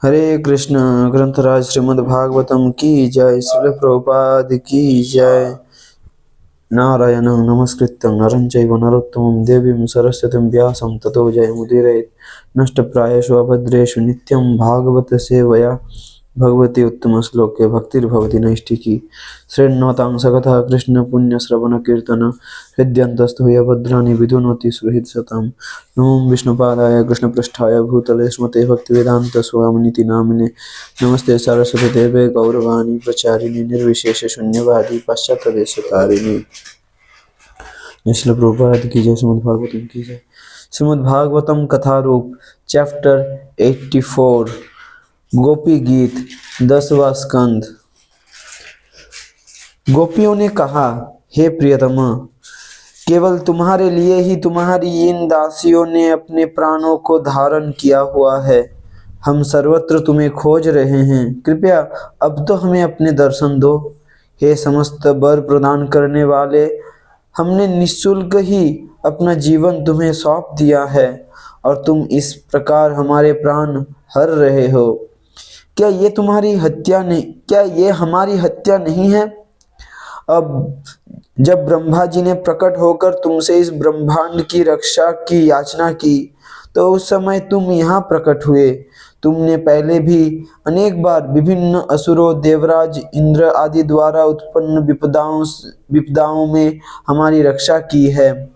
हरे कृष्ण। ग्रंथराज श्रीमद् भागवतम की जय। श्रील प्रभुपाद की जय। नारायणं नमस्कृत्यं नरं चैव नरोत्तमं देवीं सरस्वतीं व्यासं ततो जयमुदीरयेत्। नष्टप्रायेषु अभद्रेषु नित्यं भागवत सेवया भगवती उत्तम श्लोके भक्तिर्भवति नैष्ठिकी। शृण्वतां सततं कृष्ण पुण्य श्रवण कीर्तन हृद्यन्तस्थो य भद्राणि विधुनोति सुहृत् सताम्। नमो विष्णुपादाय कृष्णपृष्ठाय भूतले स्मते भक्तिवेदान्त स्वामिनिति नामिने। नमस्ते सरस्वती देवे गौरवाणी प्रचारिणे निर्विशेष शून्यवादी पाश्चात्यदेशतारिणे। श्रील प्रभुपाद की जय। श्रीमद् भागवतम की जय। श्रीमद् भागवतम कथा रूप चैप्टर 84 गोपी गीत 10वां स्कंद। गोपियों ने कहा, हे प्रियतम, केवल तुम्हारे लिए ही तुम्हारी इन दासियों ने अपने प्राणों को धारण किया हुआ है। हम सर्वत्र तुम्हें खोज रहे हैं, कृपया अब तो हमें अपने दर्शन दो। हे समस्त वर प्रदान करने वाले, हमने निःशुल्क ही अपना जीवन तुम्हें सौंप दिया है और तुम इस प्रकार हमारे प्राण हर रहे हो। क्या ये हमारी हत्या नहीं है? अब जब ब्रह्मा जी ने प्रकट होकर तुमसे इस ब्रह्मांड की रक्षा की याचना की, तो उस समय तुम यहाँ प्रकट हुए। तुमने पहले भी अनेक बार विभिन्न असुरों, देवराज, इंद्र आदि द्वारा उत्पन्न विपदाओं में हमारी रक्षा की है।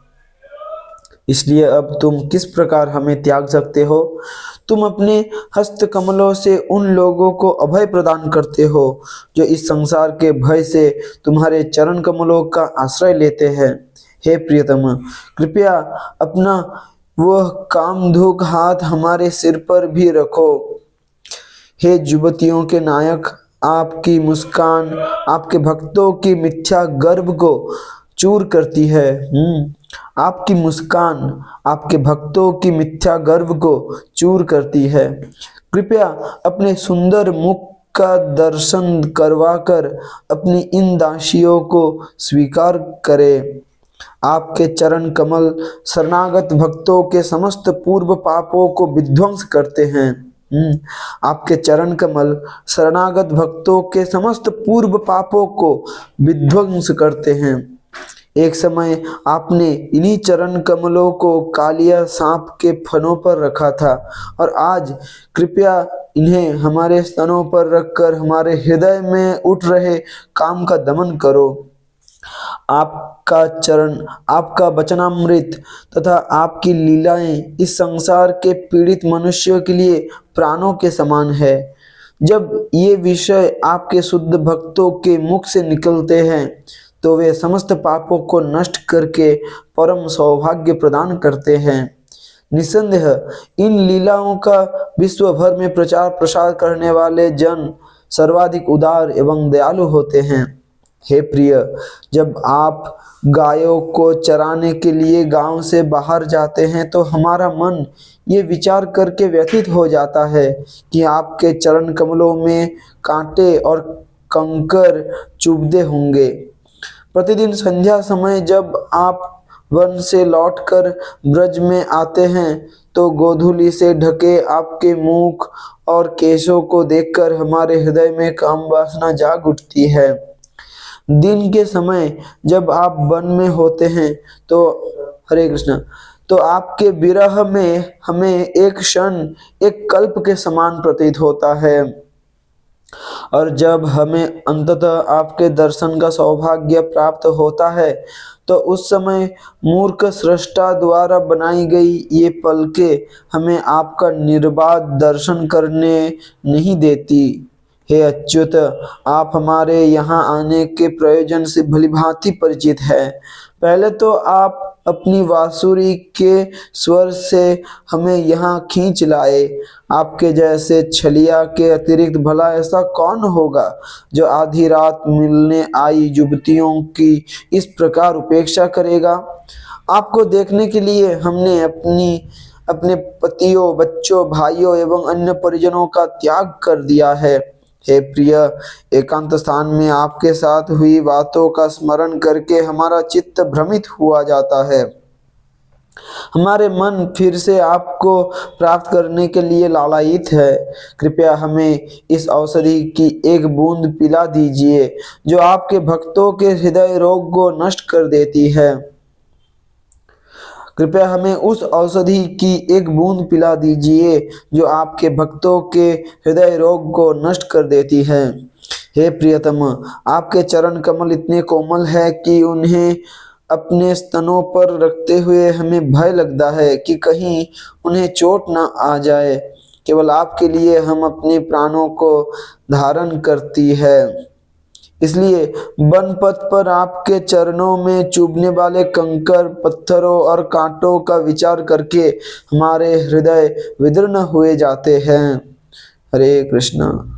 इसलिए अब तुम किस प्रकार हमें त्याग सकते हो? तुम अपने हस्त कमलों से उन लोगों को अभय प्रदान करते हो जो इस संसार के भय से तुम्हारे चरण कमलों का आश्रय लेते हैं। हे प्रियतम, कृपया अपना वह कामधुक हाथ हमारे सिर पर भी रखो। हे युवतियों के नायक, आपकी मुस्कान आपके भक्तों की मिथ्या गर्व को चूर करती है। आपकी मुस्कान आपके भक्तों की मिथ्या गर्व को चूर करती है। कृपया अपने सुंदर मुख का दर्शन करवाकर अपनी इन दासियों को स्वीकार करें। आपके चरण कमल शरणागत भक्तों के समस्त पूर्व पापों को विध्वंस करते हैं। आपके चरण कमल शरणागत भक्तों के समस्त पूर्व पापों को विध्वंस करते हैं। एक समय आपने इन्हीं चरण कमलों को कालिया सांप के फनों पर रखा था और आज कृपया इन्हें हमारे स्तनों पर रखकर हमारे हृदय में उठ रहे काम का दमन करो। आपका वचनामृत तथा आपकी लीलाएं इस संसार के पीड़ित मनुष्यों के लिए प्राणों के समान है। जब ये विषय आपके शुद्ध भक्तों के मुख से निकलते हैं तो वे समस्त पापों को नष्ट करके परम सौभाग्य प्रदान करते हैं। निसंदेह इन लीलाओं का विश्व भर में प्रचार प्रसार करने वाले जन सर्वाधिक उदार एवं दयालु होते हैं। हे प्रिय, जब आप गायों को चराने के लिए गांव से बाहर जाते हैं तो हमारा मन ये विचार करके व्यथित हो जाता है कि आपके चरण कमलों में कांटे और कंकर चुभते होंगे। प्रतिदिन संध्या समय जब आप वन से लौटकर ब्रज में आते हैं तो गोधूली से ढके आपके मुख और केशों को देखकर हमारे हृदय में काम वासना जाग उठती है। दिन के समय जब आप वन में होते हैं तो हरे कृष्ण, तो आपके विरह में हमें एक क्षण एक कल्प के समान प्रतीत होता है और जब हमें अंततः आपके दर्शन का सौभाग्य प्राप्त होता है तो उस समय मूर्ख सृष्टा द्वारा बनाई गई ये पलकें हमें आपका निर्बाध दर्शन करने नहीं देती। हे अच्युत, आप हमारे यहाँ आने के प्रयोजन से भलीभांति परिचित है। पहले तो आप अपनी बांसुरी के स्वर से हमें यहाँ खींच लाए। आपके जैसे छलिया के अतिरिक्त भला ऐसा कौन होगा जो आधी रात मिलने आई युवतियों की इस प्रकार उपेक्षा करेगा। आपको देखने के लिए हमने अपने पतियों, बच्चों, भाइयों एवं अन्य परिजनों का त्याग कर दिया है। हे प्रिय, एकांत स्थान में आपके साथ हुई बातों का स्मरण करके हमारा चित्त भ्रमित हुआ जाता है। हमारे मन फिर से आपको प्राप्त करने के लिए लालायित है। कृपया हमें इस औषधि की एक बूंद पिला दीजिए जो आपके भक्तों के हृदय रोग को नष्ट कर देती है। कृपया हमें उस औषधि की एक बूंद पिला दीजिए जो आपके भक्तों के हृदय रोग को नष्ट कर देती है। हे प्रियतम, आपके चरण कमल इतने कोमल है कि उन्हें अपने स्तनों पर रखते हुए हमें भय लगता है कि कहीं उन्हें चोट न आ जाए। केवल आपके लिए हम अपने प्राणों को धारण करती है। इसलिए वन पथ पर आपके चरणों में चुभने वाले कंकर, पत्थरों और कांटों का विचार करके हमारे हृदय विदीर्ण हुए जाते हैं। हरे कृष्णा।